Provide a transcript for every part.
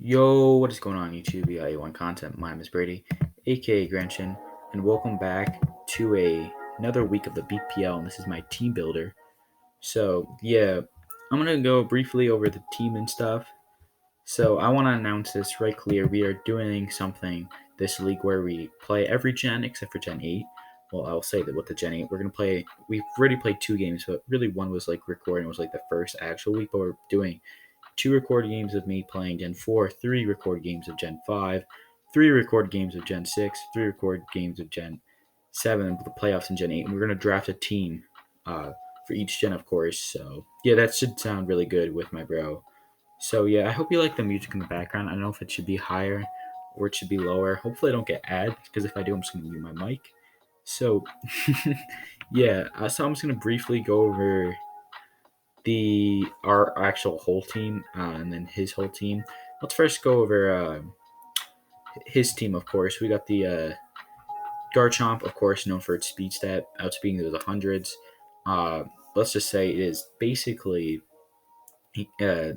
Yo, what is going on YouTube? A1 content. My name is Brady, aka Grenchen, and welcome back to another week of the BPL. And this is my team builder. So yeah, I'm gonna go briefly over the team and stuff. So I want to announce this right clear. We are doing something this league where we play every gen except for Gen 8. Well, I'll say that with the Gen 8, we're gonna play. We've already played two games, but really one was like recording. It was like the first actual week, but we're doing two record games of me playing Gen 4, three record games of Gen 5, three record games of Gen 6, three record games of Gen 7, with the playoffs in Gen 8. And we're going to draft a team for each gen, of course. So, yeah, that should sound really good with my bro. So, yeah, I hope you like the music in the background. I don't know if it should be higher or it should be lower. Hopefully, I don't get ads, because if I do, I'm just going to mute my mic. So, yeah, so I'm just going to briefly go over our actual whole team and then his whole team. Let's first go over his team. Of course, we got the Garchomp, of course, known for its speed stat, outspeeding to the hundreds. Let's just say it is basically uh,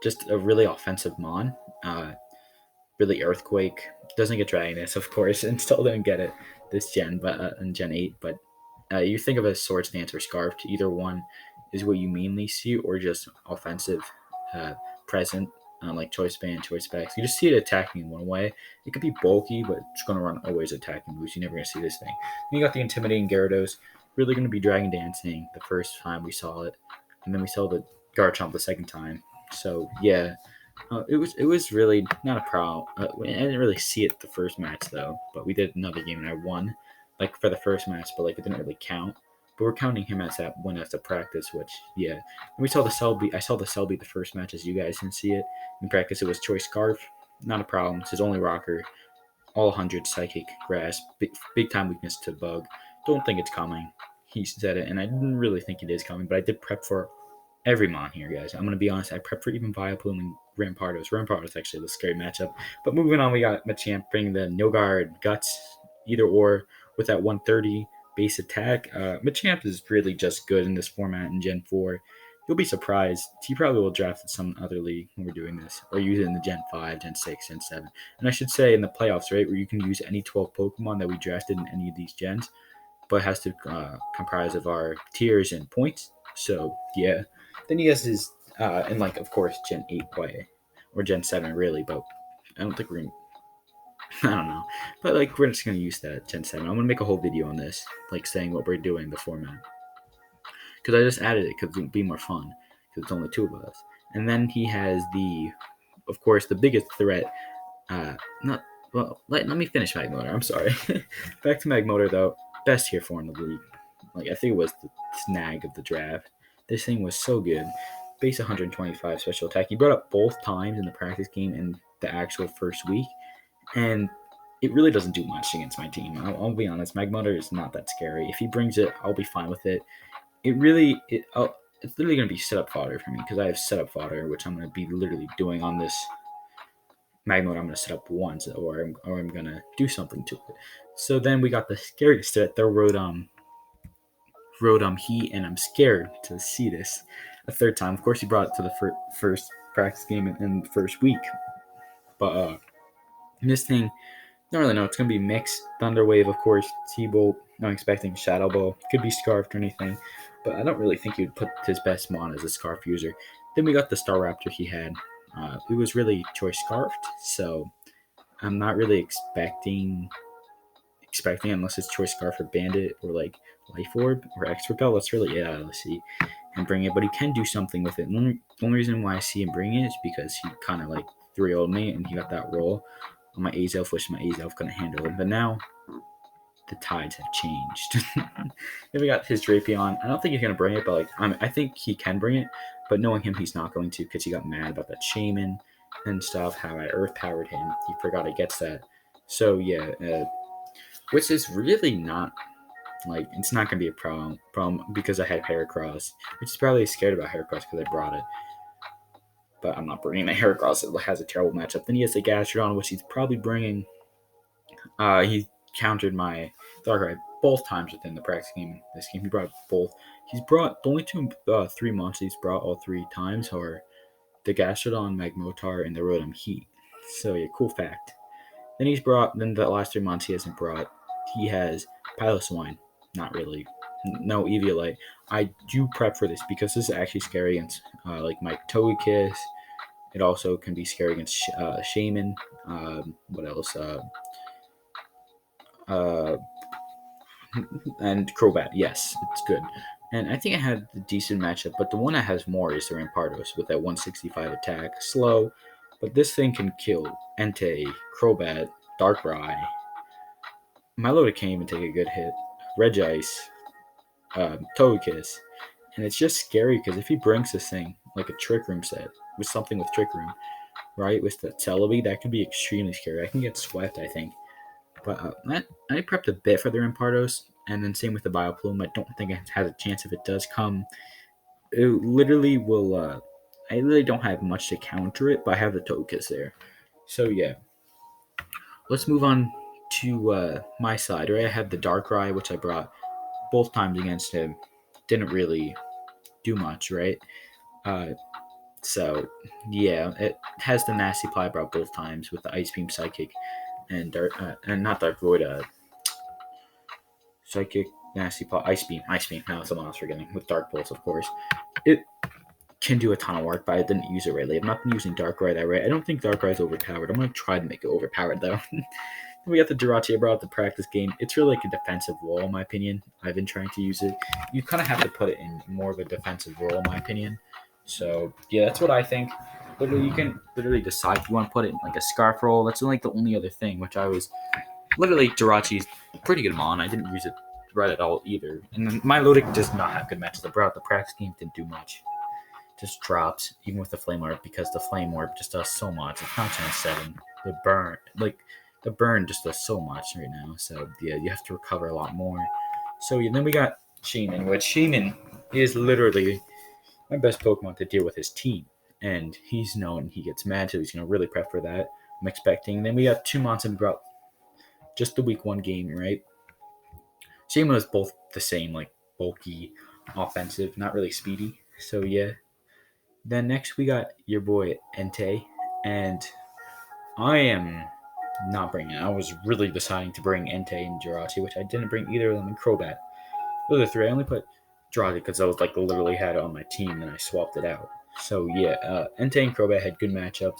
just a really offensive mon. Really earthquake. Doesn't get Dragoness, of course, and still didn't get it this gen, but in Gen 8. But you think of a Sword Stance or Scarfed, either one is what you mainly see, or just offensive present, like Choice Band, Choice Specs. You just see it attacking in one way. It could be bulky, but it's going to run always attacking moves. You're never going to see this thing. Then you got the Intimidating Gyarados, really going to be Dragon Dancing the first time we saw it, and then we saw the Garchomp the second time. So, yeah. It was really not a problem. I didn't really see it the first match though, but we did another game and I won, like for the first match, but like it didn't really count. But we're counting him as that win as a practice, which yeah. And we saw the Selby. I saw the Selby the first match, as you guys didn't see it in practice. It was Choice Scarf, not a problem. It's his only rocker, all 100 Psychic Grass, big time weakness to Bug. Don't think it's coming. He said it, and I didn't really think it is coming, but I did prep for every mon here, guys. I'm gonna be honest. I prep for even Vileplume and Rampardos. Rampardos actually the scary matchup. But moving on, we got Machamp bringing the No Guard Guts, either or with that 130 base attack. Machamp is really just good in this format in Gen 4. You'll be surprised. He probably will draft in some other league when we're doing this, or use it in the Gen 5, Gen 6, Gen 7. And I should say in the playoffs, right, where you can use any 12 Pokemon that we drafted in any of these gens, but it has to comprise of our tiers and points. So yeah, then he has his and like of course Gen 8 play or Gen 7 really, but I don't think we're gonna. I don't know, but like we're just gonna use that Gen 7. I'm gonna make a whole video on this, like saying what we're doing, the format, because I just added it because it'd be more fun because it's only two of us. And then he has of course, the biggest threat. Not well. Let me finish Magmotor. I'm sorry. Back to Magmotor though. Best tier 4 in the league. Like I think it was the snag of the draft. This thing was so good. Base 125 special attack. He brought up both times in the practice game and the actual first week, and it really doesn't do much against my team. I'll be honest. Magmother is not that scary. If he brings it, I'll be fine with it. It's literally going to be setup fodder for me because I have setup fodder, which I'm going to be literally doing on this Magmode. I'm going to set up once, or I'm going to do something to it. So then we got the scariest threat, the Rotom Heat, and I'm scared to see this a third time. Of course, he brought it to the first practice game in the first week, but this thing, don't really know. It's gonna be mixed. Thunder Wave, of course. T-Bolt. I'm expecting Shadow Ball. Could be Scarfed or anything, but I don't really think he would put his best mon as a Scarf user. Then we got the Staraptor he had. It was really Choice Scarfed, so I'm not really expecting unless it's Choice Scarf or Bandit or like Life Orb or X Repel. That's really it out of the sea and bring it. But he can do something with it. And the only reason why I see him bring it is because he kind of like 3-0'd me and he got that roll on my Azelf, which my Azelf couldn't handle it. But now the tides have changed. Then we got his Drapion. I don't think he's gonna bring it, but like I think he can bring it. But knowing him, he's not going to because he got mad about that Shaman and stuff. How I Earth powered him. He forgot he gets that. So yeah, which is really not like it's not gonna be a problem because I had Heracross, which is probably scared about Heracross because I brought it. But I'm not bringing a Heracross. It has a terrible matchup. Then he has a Gastrodon, which he's probably bringing. He countered my Darkrai both times within the practice game. This game, he brought both. He's brought the only 3 months he's brought all 3 times are the Gastrodon, Magmotar, and the Rotom Heat. So yeah, cool fact. Then the last 3 months he hasn't brought. He has Piloswine. Not really. No Eviolite. I do prep for this because this is actually scary against like my Togekiss. It also can be scary against Shaman. What else? Uh, and Crobat. Yes, it's good. And I think I had a decent matchup, but the one that has more is the Rampardos with that 165 attack. Slow, but this thing can kill Entei, Crobat, Darkrai. Milotic can't even take a good hit. Regice, Togekiss. And it's just scary because if he brings this thing, like a Trick Room set, with something with Trick Room, right, with the Celebi, that could be extremely scary. I can get swept, I think. But I prepped a bit for the Rampardos, and then same with the Bioplume. I don't think it has a chance if it does come. It literally will. I really don't have much to counter it, but I have the Togekiss there. So yeah, let's move on to my side. Right, I have the Darkrai, which I brought both times against him. Didn't really do much, right? Uh, so yeah, it has the Nasty Ply I brought both times with the Ice Beam Psychic and not Dark Void. Psychic, Nasty Paw, Ice Beam. Now someone else forgetting with Dark Pulse, of course. It can do a ton of work, but I didn't use it rightly. I've not been using Darkrai that right. I don't think Darkrai is overpowered. I'm gonna try to make it overpowered though. We got the Jirachi I brought out the practice game. It's really like a defensive role, in my opinion. I've been trying to use it. You kind of have to put it in more of a defensive role, in my opinion. So yeah, that's what I think. Literally, you can literally decide if you want to put it in like a scarf roll. That's like the only other thing, which I was literally Jirachi's pretty good mon. I didn't use it right at all either. And then Milotic does not have good matches. I brought out the practice game, didn't do much. Just drops, even with the Flame Orb, because the Flame Orb just does so much. It's not chance 7. The burn just does so much right now. So yeah, you have to recover a lot more. So yeah, then we got Shaman, which Shaman is literally my best Pokemon to deal with his team. And he's known he gets mad, so he's gonna really prep for that. I'm expecting. Then we got 2 months and brought just the week 1 game, right? Shaman was both the same, like bulky, offensive, not really speedy. So yeah. Then next we got your boy Entei, and I am not bringing it. I was really deciding to bring Entei and Jirachi, which I didn't bring either of them in Crobat. Those are 3. I only put Jirachi because I was like literally had it on my team, and I swapped it out. So yeah, Entei and Crobat had good matchups.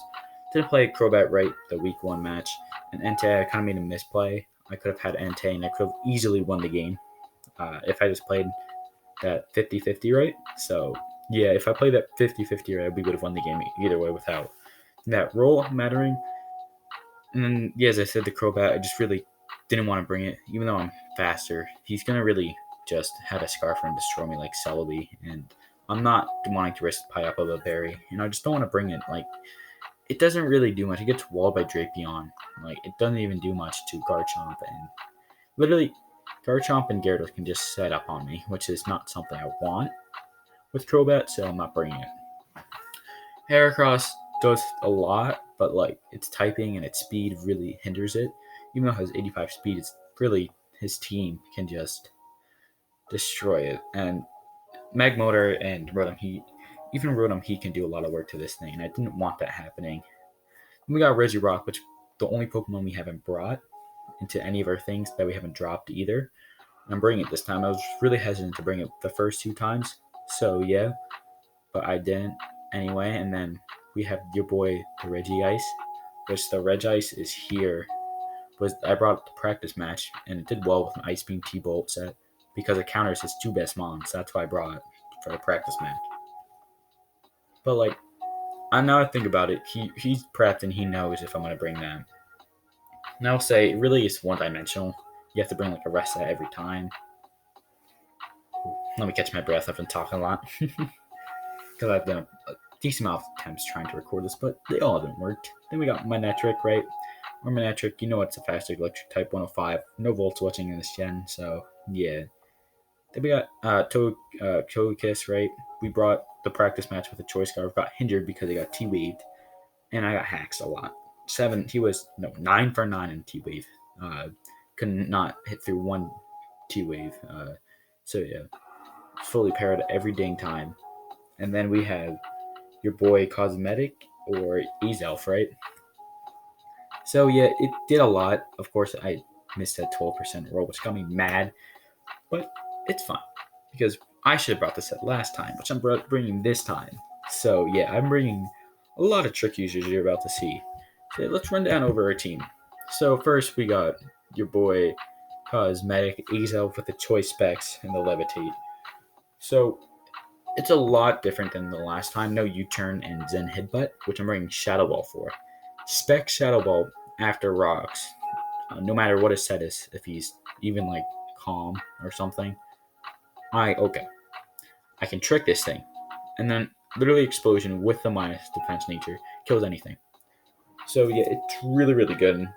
Didn't play Crobat right the week 1 match, and Entei I kind of made a misplay. I could have had Entei, and I could have easily won the game if I just played that 50-50 right. So yeah, if I played that 50-50 right, we would have won the game either way without that roll mattering. And then, yeah, as I said, the Crobat, I just really didn't want to bring it, even though I'm faster. He's going to really just have a Scarf and destroy me like Celebi, and I'm not wanting to risk Pie Up of a Berry. I just don't want to bring it. Like, it doesn't really do much. It gets walled by Drapion. Like, it doesn't even do much to Garchomp, and literally, Garchomp and Gyarados can just set up on me, which is not something I want with Crobat, so I'm not bringing it. Heracross does a lot, but like its typing and its speed really hinders it. Even though it has 85 speed, it's really his team can just destroy it. And Magmotor and Rotom Heat, even Rotom Heat can do a lot of work to this thing, and I didn't want that happening. And we got Regirock, which the only Pokemon we haven't brought into any of our things that we haven't dropped either. I'm bringing it this time. I was really hesitant to bring it the first 2 times, so yeah, but I didn't anyway. And then we have your boy the Regice, which the Regice is here. Was I brought the practice match, and it did well with an Ice Beam T-Bolt set because it counters his 2 best mons. That's why I brought it for the practice match. But like, I now I think about it, he's prepped and he knows if I'm gonna bring that. And I'll say it really is one dimensional. You have to bring like a rest set every time. Let me catch my breath. I've been talking a lot because I've done a decent amount of attempts trying to record this, but they all haven't worked. Then we got Manectric, right? Or Manectric, you know it's a faster electric type 105. No volt switching in this gen, so yeah. Then we got Togekiss, right? We brought the practice match with a choice guard. Got hindered because he got T-waved, and I got hacked a lot. 9 for 9 in T-wave. Could not hit through 1 T-wave. So yeah, fully parried every dang time. And then we have your boy Cosmetic or Ezelf, right? So yeah, it did a lot. Of course, I missed that 12% roll, which got me mad, but it's fine because I should have brought this set last time, which I'm bringing this time. So yeah, I'm bringing a lot of trick users you're about to see. So let's run down over our team. So first we got your boy Cosmetic Ezelf with the choice specs and the levitate. So it's a lot different than the last time. No U-turn and Zen headbutt, which I'm bringing Shadow Ball for. Spec Shadow Ball after rocks, no matter what his set is. If he's even like calm or something, okay. I can trick this thing, and then literally explosion with the minus defense nature kills anything. So yeah, it's really really good.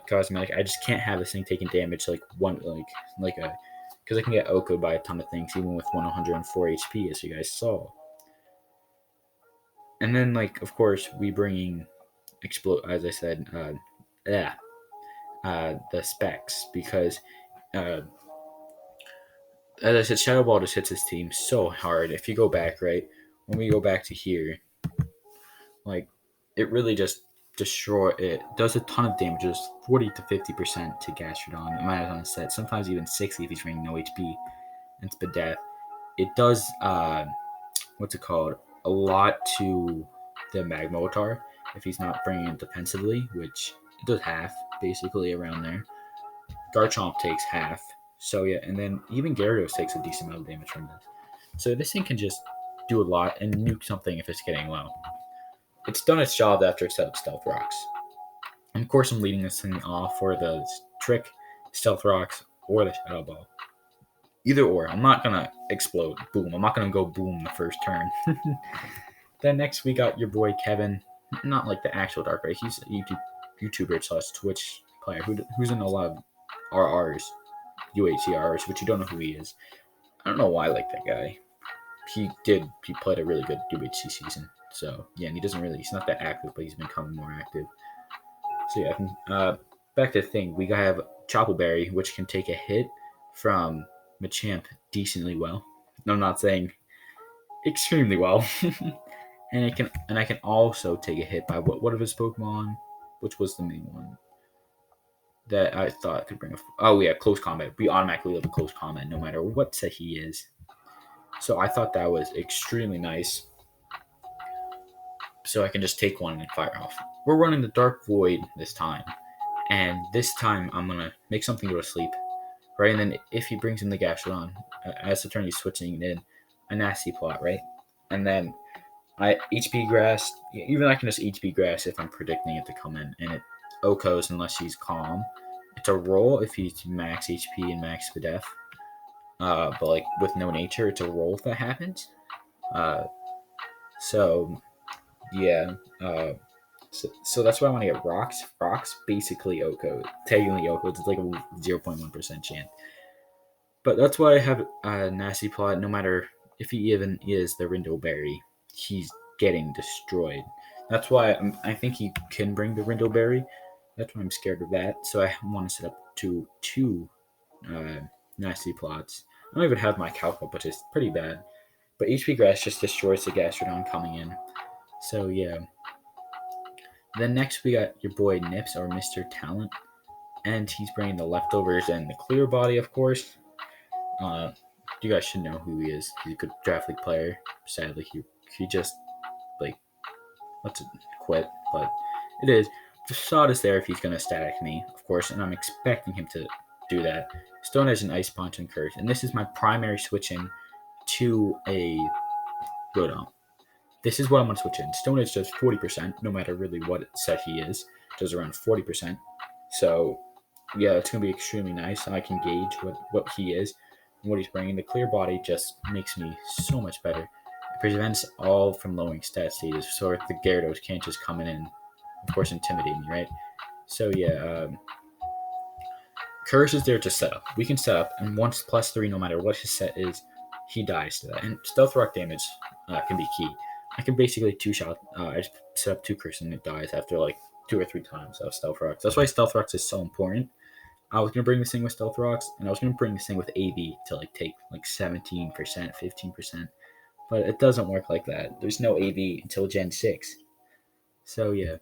Cosmetic. I just can't have this thing taking damage like a because I can get Oko by a ton of things even with 104 HP as you guys saw. And then like of course we bringing explode as I said the specs because uh, as I said, Shadow Ball just hits his team so hard. If you go back, right, when we go back to here, like it really just it does a ton of damage, just 40 to 50% to Gastrodon. It might have on a set, sometimes even 60 if he's running no HP and Spadef. It does what's it called? A lot to the Magmotar if he's not bringing it defensively, which it does half basically around there. Garchomp takes half. So yeah, and then even Gyarados takes a decent amount of damage from this. So this thing can just do a lot and nuke something if it's getting low. It's done its job after it set up Stealth Rocks. And of course I'm leading this thing off for the Trick, Stealth Rocks, or the Shadow Ball. Either or. I'm not gonna explode. Boom. I'm not gonna go boom the first turn. Then next we got your boy Kevin. Not like the actual Darkrai. He's a YouTuber / Twitch player who's in a lot of RRs, UHCRs, which you don't know who he is. I don't know why I like that guy. He played a really good UHC season. So yeah, and he's not that active, but he's becoming more active. So yeah, back to the thing. We have Choppleberry, which can take a hit from Machamp decently well. I'm not saying extremely well. and I can also take a hit by what of his Pokemon, which was the main one that I thought could bring close combat. We automatically live a close combat no matter what set he is. So I thought that was extremely nice. So I can just take one and fire off. We're running the Dark Void this time. And this time I'm going to make something go to sleep. Right? And then if he brings in the Gastrodon, as the turn he's switching in, a nasty plot, right? And then I HP Grass, even I can just HP Grass if I'm predicting it to come in. And it Okos unless he's calm. It's a roll if he's max HP and max Spadef. But like with no nature, it's a roll if that happens. So yeah. So that's why I want to get rocks. Rocks basically Oko. Technically Oko. It's like a 0.1% chance. But that's why I have a nasty plot. No matter if he even is the Rindleberry, he's getting destroyed. That's why I think he can bring the Rindleberry. That's why I'm scared of that. So I want to set up two nasty plots. I don't even have my Calco, which is pretty bad. But HP Grass just destroys the Gastrodon coming in. So yeah. Then next we got your boy Nips or Mr. Talent. And he's bringing the leftovers and the clear body, of course. You guys should know who he is. He's a good draft league player. Sadly, he just quit, but it is. Facade is there if he's gonna static me, of course, and I'm expecting him to do that. Stone Edge and Ice Punch and Curse, and this is my primary switching to a Rodon. This is what I'm gonna switch in. Stone Edge does 40%, no matter really what set he is. Does around 40%. So yeah, it's gonna be extremely nice, and I can gauge what he is and what he's bringing. The clear body just makes me so much better. It prevents all from lowering stat status, so the Gyarados can't just come in and, of course, intimidate me, right? So yeah, Curse is there to set up. We can set up, and once +3, no matter what his set is, he dies to that. And Stealth Rock damage can be key. I can basically two-shot. I just set up 2 Curse and it dies after like 2 or 3 times of Stealth Rocks. That's why Stealth Rocks is so important. I was going to bring this thing with Stealth Rocks, and I was going to bring this thing with AB to like take like 17%, 15%. but it doesn't work like that. There's no AV until Gen 6. So, yeah.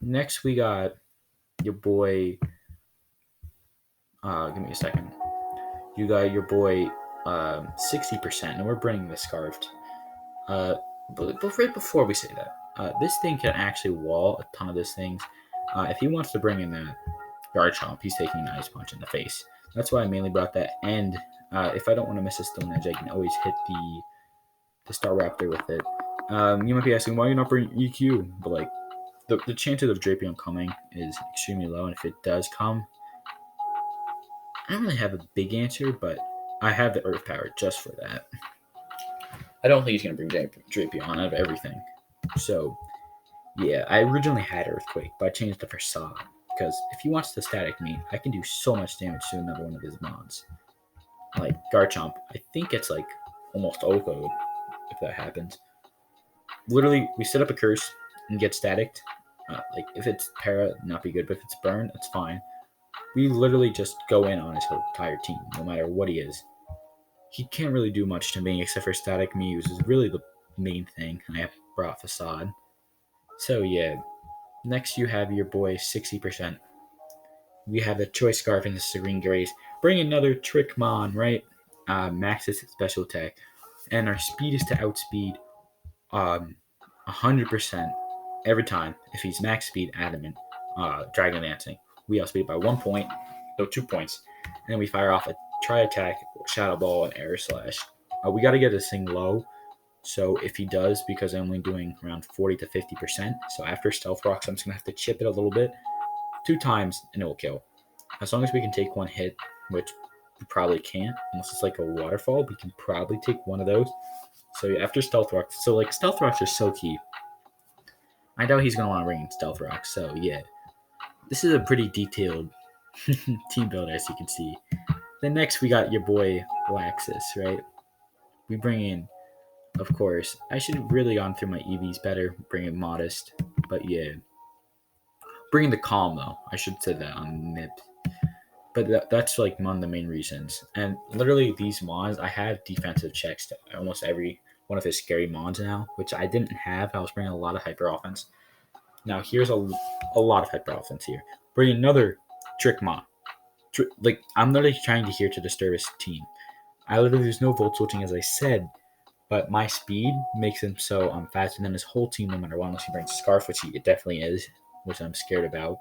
Next, we got your boy. Give me a second. You got your boy 60%, and we're bringing the Scarfed. But right before we say that, this thing can actually wall a ton of these things. If he wants to bring in that guard chomp, he's taking an ice punch in the face. That's why I mainly brought that. And if I don't want to miss a Stone Edge, I can always hit the Star Raptor with it. You might be asking why you're not bringing EQ, but like the chances of Drapion coming is extremely low, and if it does come, I don't really have a big answer, but I have the Earth Power just for that. I don't think he's going to bring Drapion out of everything. So, yeah, I originally had Earthquake, but I changed the Facade. Because if he wants to static me, I can do so much damage to another one of his mods. Like Garchomp, I think it's like almost Oko if that happens. Literally, we set up a curse and get staticked. Like if it's para, not be good, but if it's burn, it's fine. We literally just go in on his whole entire team, no matter what he is. He can't really do much to me except for static me, which is really the main thing. I have brought Facade. So yeah. Next you have your boy 60%. We have the Choice Scarf and the Serene Grace. Bring another Trickmon, right? Max his special attack. And our speed is to outspeed 100% every time if he's max speed adamant Dragon Dancing. We outspeed by 1 point, no 2 points. And then we fire off a Tri Attack, Shadow Ball, and Air Slash. We got to get this thing low. So if he does, because I'm only doing around 40 to 50%, so after Stealth Rocks, I'm just going to have to chip it a little bit 2 times, and it will kill. As long as we can take one hit, which we probably can't, unless it's like a waterfall, we can probably take one of those. So yeah, after Stealth Rocks, so like Stealth Rocks are so key. I doubt he's going to want to bring in Stealth Rocks, so yeah. This is a pretty detailed team build, as you can see. Then next, we got your boy Laxus, right? We bring in, of course, I should have really gone through my EVs better, bring it modest, but yeah. Bring the calm, though. I should say that on NIP. But that's like one of the main reasons. And literally, these mods, I have defensive checks to almost every one of his scary mods now, which I didn't have. I was bringing a lot of hyper offense. Now, here's a lot of hyper offense here. Bring another trick mod. Like, I'm literally trying to here to disturb his team. There's no volt switching, as I said, but my speed makes him so I'm faster than his whole team no matter what, unless he brings a Scarf, which it definitely is, which I'm scared about.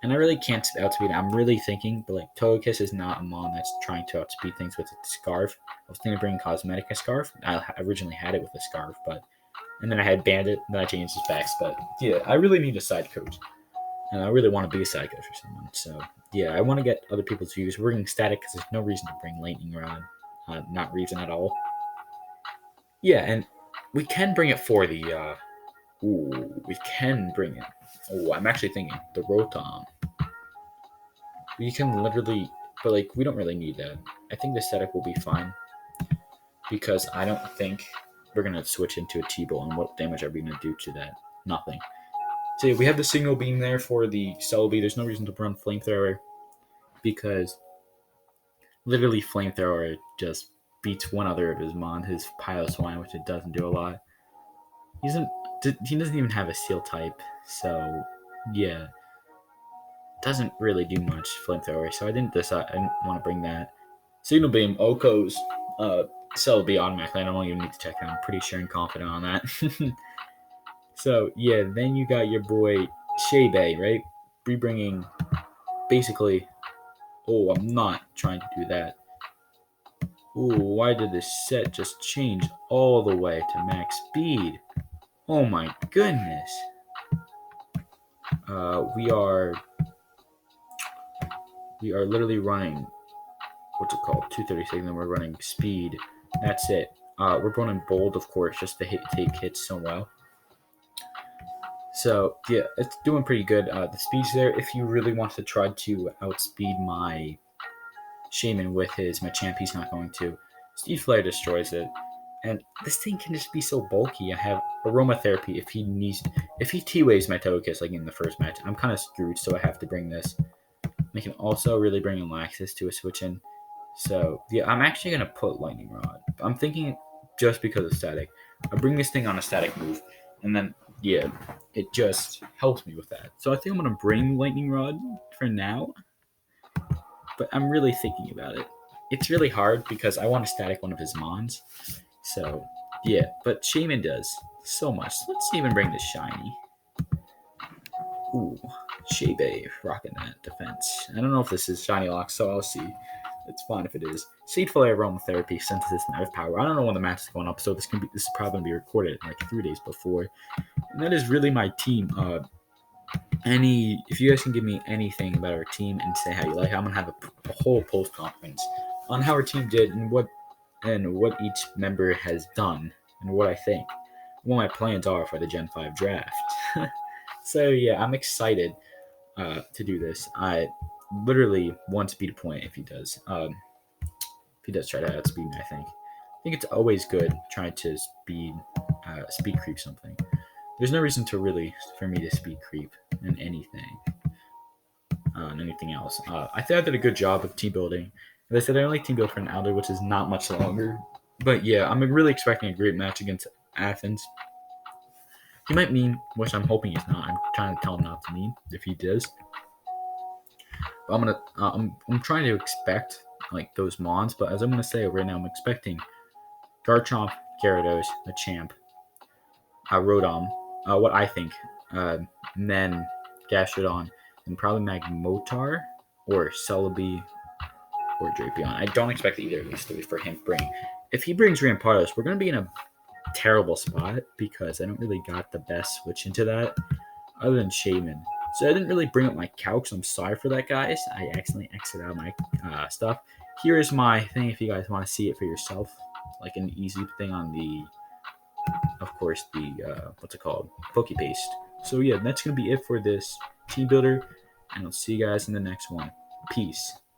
And I really can't outspeed it. I'm really thinking, but like Togekiss is not a mon that's trying to outspeed things with its Scarf. I was thinking of bringing Cosmetic a Scarf. I originally had it with a Scarf, and then I had Bandit, and then I changed his specs. But yeah, I really need a side coach. And I really want to be a side coach for someone. So yeah, I want to get other people's views. We're bringing Static because there's no reason to bring Lightning Rod. Not reason at all. Yeah, and we can bring it for the... we can bring it. I'm actually thinking the Rotom. We can literally... But, like, we don't really need that. I think the Static will be fine. Because I don't think we're going to switch into a T-Bolt. And what damage are we going to do to that? Nothing. So yeah, we have the Signal Beam there for the Celebi. There's no reason to run Flamethrower. Because literally Flamethrower just beats one other of his mon, his Piloswine, which it doesn't do a lot. He doesn't even have a Steel type, so yeah, doesn't really do much Flamethrower. So I didn't want to bring that. Signal Beam, Oko's Celebi automatically. I don't even need to check it. I'm pretty sure and confident on that. So yeah, then you got your boy Shebe, right? Rebringing basically. Oh, I'm not trying to do that. Ooh, why did this set just change all the way to max speed? Oh my goodness. We are literally running, what's it called, 236, and we're running speed. That's it. We're running bold, of course, just to take hits so well. So yeah, it's doing pretty good. The speed's there. If you really want to try to outspeed my Shaman with his Machamp, he's not going to. Steed Flare destroys it. And this thing can just be so bulky. I have Aromatherapy if he T-Waves my Togekiss like in the first match. I'm kind of screwed, so I have to bring this. I can also really bring in Laxus to a switch in. So yeah, I'm actually gonna put lightning rod. I'm thinking just because of static. I bring this thing on a static move, and then yeah, it just helps me with that. So I think I'm gonna bring lightning rod for now, but I'm really thinking about it. It's really hard because I want to static one of his mons. So yeah, but Shaman does so much. Let's even bring this shiny. Ooh, Shebe rocking that defense. I don't know if this is shiny lock, so I'll see. It's fine if it is. Seed Flare, Aromatherapy, Synthesis, Knife Power. I don't know when the match is going up, so this is probably gonna be recorded like 3 days before. And that is really my team. If you guys can give me anything about our team and say how you like, I'm gonna have a whole post conference on how our team did and what each member has done and what I think, what my plans are for the Gen 5 draft. So yeah, I'm excited to do this. I literally one speed point if he does. If he does try to outspeed me, I think it's always good trying to speed creep something. There's no reason for me to speed creep in anything, and anything else. I think I did a good job of team building. As I said, I only team build for an hour, which is not much longer. But yeah, I'm really expecting a great match against Athens. He might mean, which I'm hoping he's not. I'm trying to tell him not to mean if he does. But I'm trying to expect like those mons. But as I'm gonna say right now, I'm expecting Garchomp, Gyarados, the champ, Rodom, what I think, and then Gastrodon, and probably Magmotar or Celebi or Drapion. I don't expect either of these three for him to bring. If he brings Rampardos, we're going to be in a terrible spot because I don't really got the best switch into that other than Shaman. So I didn't really bring up my calcs. I'm sorry for that, guys. I accidentally exited out my stuff. Here is my thing if you guys want to see it for yourself, like an easy thing on the, of course, the, what's it called? Pokepaste. So yeah, that's going to be it for this team builder, and I'll see you guys in the next one. Peace.